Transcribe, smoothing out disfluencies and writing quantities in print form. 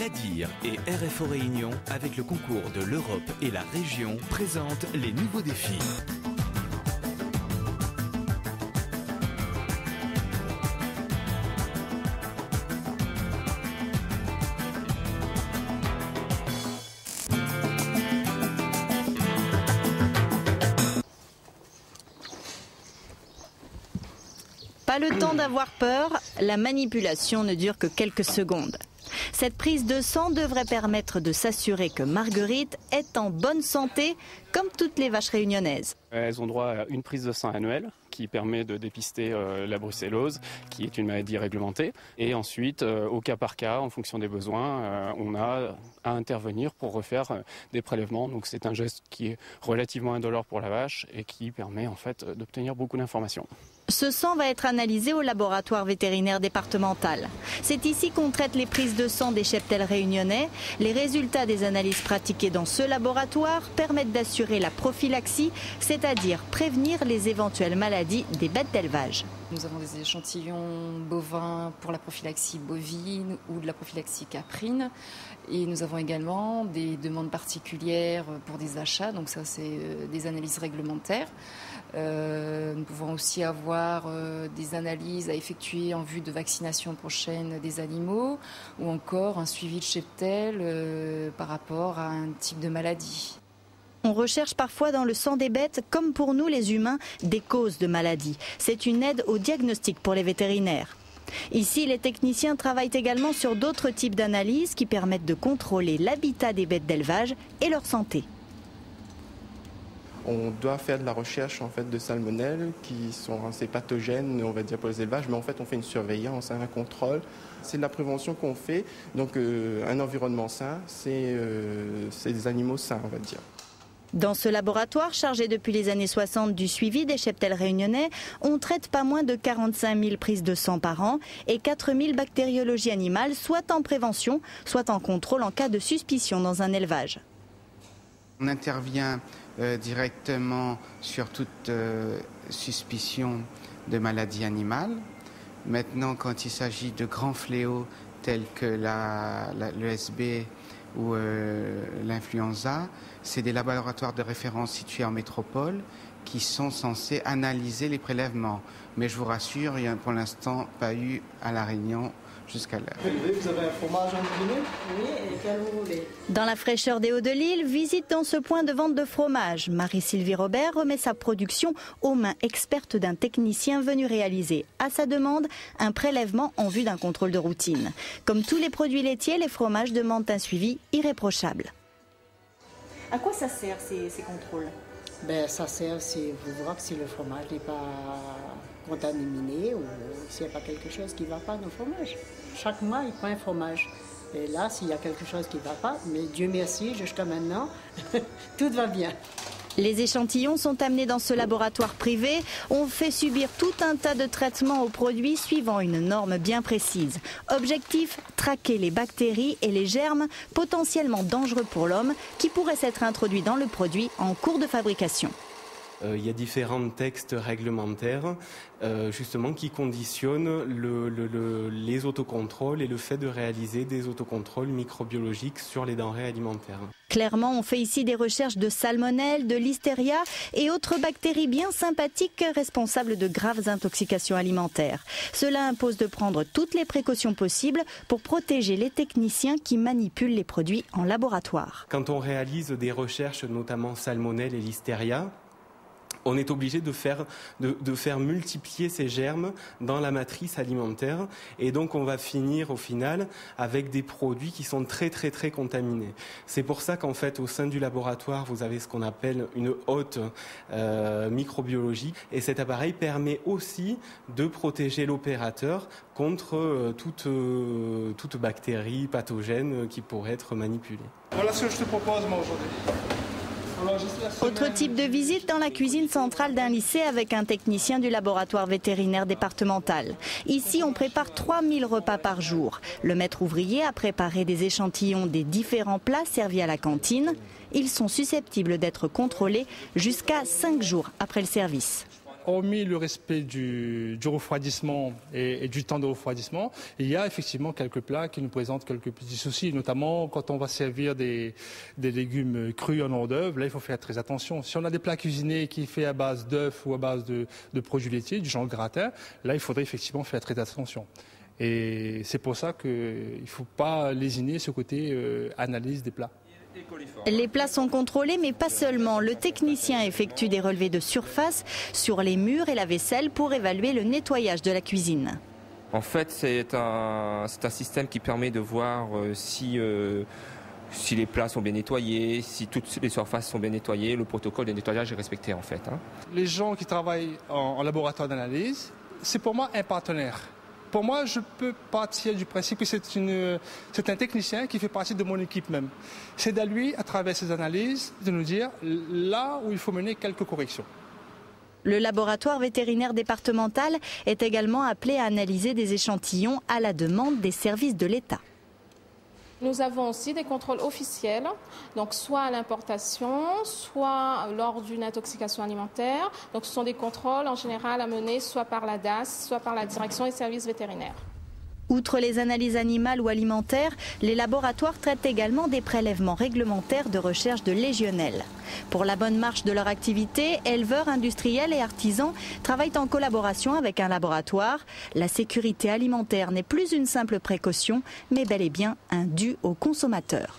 L'ADIR et RFO Réunion, avec le concours de l'Europe et la région, présentent les nouveaux défis. Pas le temps d'avoir peur, la manipulation ne dure que quelques secondes. Cette prise de sang devrait permettre de s'assurer que Marguerite est en bonne santé, comme toutes les vaches réunionnaises. Elles ont droit à une prise de sang annuelle qui permet de dépister la brucellose, qui est une maladie réglementée. Et ensuite, au cas par cas, en fonction des besoins, on a à intervenir pour refaire des prélèvements. Donc c'est un geste qui est relativement indolore pour la vache et qui permet en fait d'obtenir beaucoup d'informations. Ce sang va être analysé au laboratoire vétérinaire départemental. C'est ici qu'on traite les prises de sang des cheptels réunionnais. Les résultats des analyses pratiquées dans ce laboratoire permettent d'assurer la prophylaxie, c'est-à-dire prévenir les éventuelles maladies des bêtes d'élevage. Nous avons des échantillons bovins pour la prophylaxie bovine ou de la prophylaxie caprine. Et nous avons également des demandes particulières pour des achats, donc ça c'est des analyses réglementaires. Nous pouvons aussi avoir des analyses à effectuer en vue de vaccination prochaine des animaux ou encore un suivi de cheptel par rapport à un type de maladie. On recherche parfois dans le sang des bêtes, comme pour nous les humains, des causes de maladies. C'est une aide au diagnostic pour les vétérinaires. Ici, les techniciens travaillent également sur d'autres types d'analyses qui permettent de contrôler l'habitat des bêtes d'élevage et leur santé. On doit faire de la recherche en fait, de salmonelles qui sont assez pathogènes, on va dire, pour les élevages, mais en fait on fait une surveillance, un contrôle. C'est de la prévention qu'on fait, donc un environnement sain, c'est des animaux sains, on va dire. Dans ce laboratoire, chargé depuis les années 60 du suivi des cheptels réunionnais, on traite pas moins de 45 000 prises de sang par an et 4 000 bactériologies animales, soit en prévention, soit en contrôle en cas de suspicion dans un élevage. On intervient directement sur toute suspicion de maladie animale. Maintenant, quand il s'agit de grands fléaux tels que l'ESB ou l'influenza, c'est des laboratoires de référence situés en métropole qui sont censés analyser les prélèvements. Mais je vous rassure, il n'y a pour l'instant pas eu à La Réunion jusqu'à l'heure. Vous avez un fromage en cuisine ? Oui, et quel vous voulez ? Dans la fraîcheur des Hauts-de-l'Île, visite dans ce point de vente de fromage. Marie-Sylvie Robert remet sa production aux mains expertes d'un technicien venu réaliser, à sa demande, un prélèvement en vue d'un contrôle de routine. Comme tous les produits laitiers, les fromages demandent un suivi irréprochable. À quoi ça sert ces contrôles ? Ça sert pour voir si le fromage n'est pas contaminé ou s'il n'y a pas quelque chose qui ne va pas dans le fromage. Chaque mois, il prend un fromage. Et là, s'il y a quelque chose qui ne va pas, mais Dieu merci, jusqu'à maintenant, tout va bien. Les échantillons sont amenés dans ce laboratoire privé. On fait subir tout un tas de traitements aux produits suivant une norme bien précise. Objectif, traquer les bactéries et les germes potentiellement dangereux pour l'homme qui pourraient s'être introduits dans le produit en cours de fabrication. Il y a différents textes réglementaires justement qui conditionnent les autocontrôles et le fait de réaliser des autocontrôles microbiologiques sur les denrées alimentaires. Clairement, on fait ici des recherches de salmonelle, de listeria et autres bactéries bien sympathiques responsables de graves intoxications alimentaires. Cela impose de prendre toutes les précautions possibles pour protéger les techniciens qui manipulent les produits en laboratoire. Quand on réalise des recherches, notamment salmonelle et listeria, on est obligé de faire multiplier ces germes dans la matrice alimentaire et donc on va finir au final avec des produits qui sont très très très contaminés. C'est pour ça qu'en fait au sein du laboratoire vous avez ce qu'on appelle une hotte microbiologie et cet appareil permet aussi de protéger l'opérateur contre toute bactérie pathogène qui pourrait être manipulée. Voilà ce que je te propose moi aujourd'hui. Autre type de visite dans la cuisine centrale d'un lycée avec un technicien du laboratoire vétérinaire départemental. Ici, on prépare 3000 repas par jour. Le maître ouvrier a préparé des échantillons des différents plats servis à la cantine. Ils sont susceptibles d'être contrôlés jusqu'à 5 jours après le service. hormis le respect du refroidissement et du temps de refroidissement, il y a effectivement quelques plats qui nous présentent quelques petits soucis, notamment quand on va servir des légumes crus en hors d'œuvre. Là, il faut faire très attention. Si on a des plats cuisinés qui sont faits à base d'œufs ou à base de produits laitiers, du genre gratin, là, il faudrait effectivement faire très attention. Et c'est pour ça qu'il ne faut pas lésiner ce côté analyse des plats. Les plats sont contrôlés, mais pas seulement. Le technicien effectue des relevés de surface sur les murs et la vaisselle pour évaluer le nettoyage de la cuisine. En fait, c'est un système qui permet de voir si les plats sont bien nettoyés, si toutes les surfaces sont bien nettoyées, le protocole de nettoyage est respecté en fait. Les gens qui travaillent en laboratoire d'analyse, c'est pour moi un partenaire. Pour moi, je peux partir du principe que c'est un technicien qui fait partie de mon équipe même. C'est à lui, à travers ses analyses, de nous dire là où il faut mener quelques corrections. Le laboratoire vétérinaire départemental est également appelé à analyser des échantillons à la demande des services de l'État. Nous avons aussi des contrôles officiels, donc soit à l'importation, soit lors d'une intoxication alimentaire. Donc ce sont des contrôles en général à mener soit par la DAS, soit par la direction des services vétérinaires. Outre les analyses animales ou alimentaires, les laboratoires traitent également des prélèvements réglementaires de recherche de légionnelle. Pour la bonne marche de leur activité, éleveurs, industriels et artisans travaillent en collaboration avec un laboratoire. La sécurité alimentaire n'est plus une simple précaution, mais bel et bien un dû aux consommateurs.